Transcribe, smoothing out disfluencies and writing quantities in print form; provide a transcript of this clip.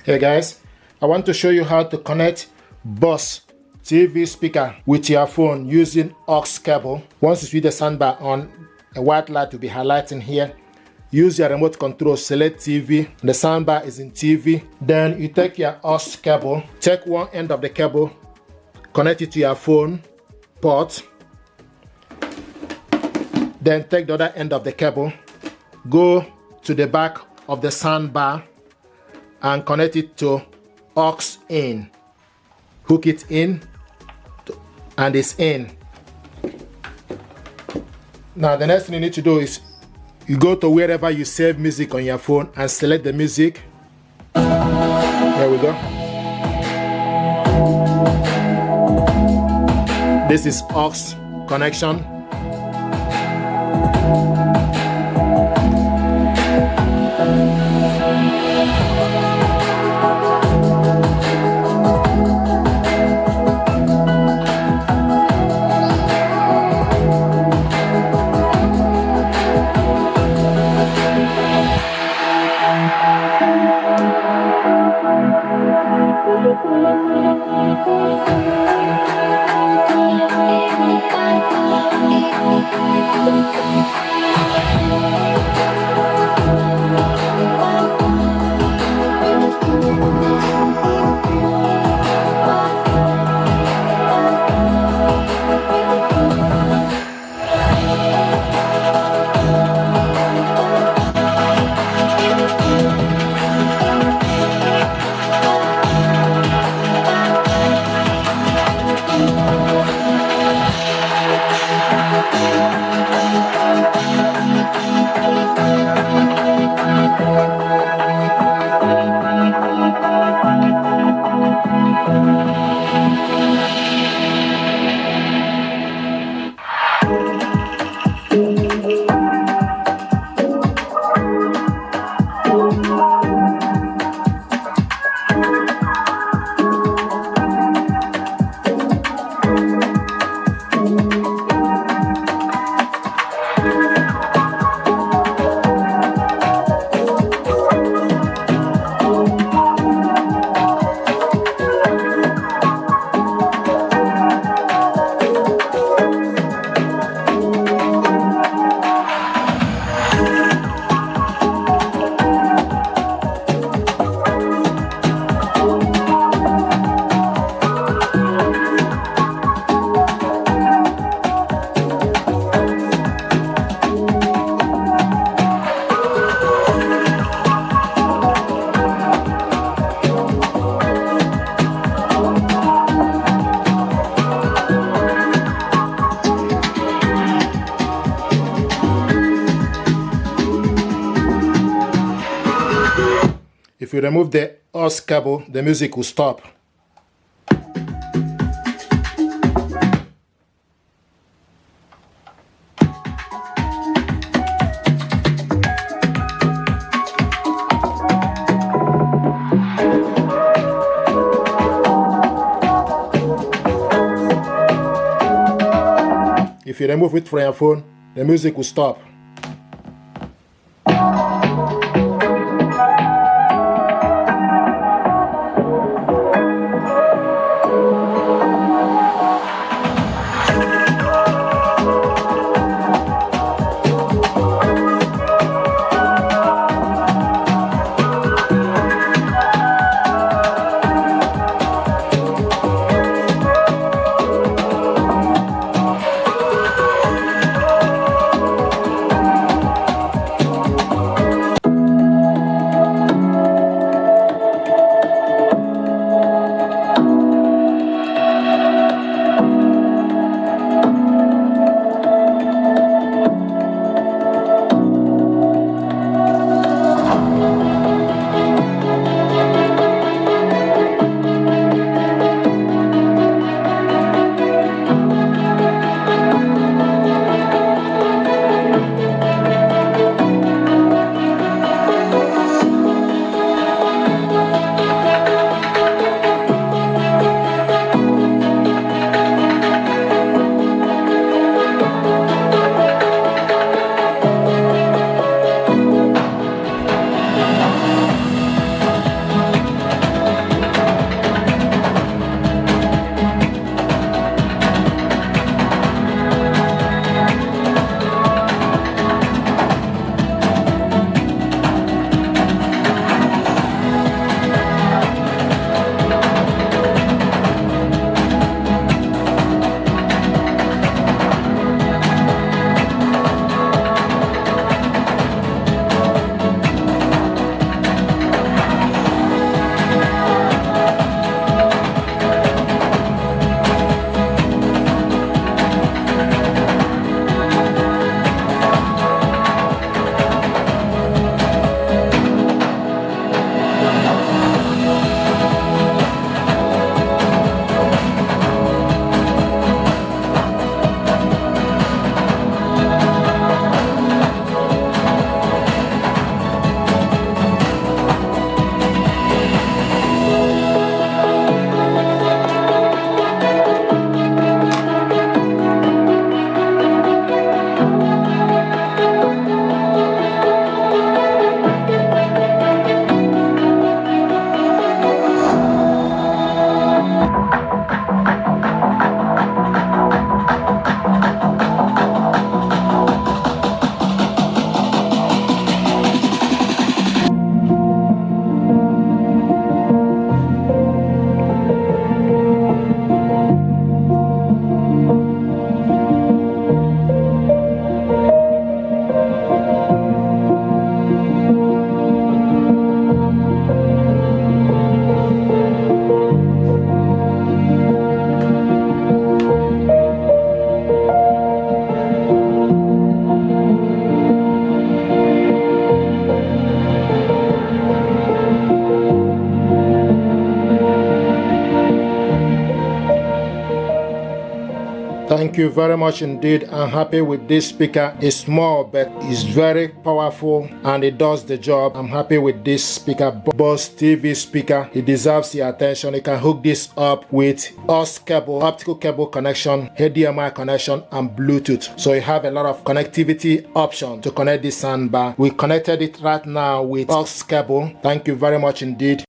Hey guys, I want to show you how to connect Bose TV speaker with your phone using AUX cable. Once you switch the soundbar on, a white light will be highlighting here. Use your remote control, select TV. The soundbar is in TV. Then you take your AUX cable, take one end of the cable, connect it to your phone port. Then take the other end of the cable, go to the back of the soundbar and connect it to AUX in. Hook it in and it's in. Now the next thing you need to do is you go to wherever you save music on your phone and select the music. There we go. This is AUX connection. If you remove the AUX cable, the music will stop. If you remove it from your phone, the music will stop. Thank you very much indeed. I'm happy with this speaker. It's small but it's very powerful and it does the job. I'm happy with this speaker, Bose TV speaker. It deserves your attention. You can hook this up with AUX cable, optical cable connection, HDMI connection, and Bluetooth. So you have a lot of connectivity options to connect this soundbar. We connected it right now with AUX cable. Thank you very much indeed.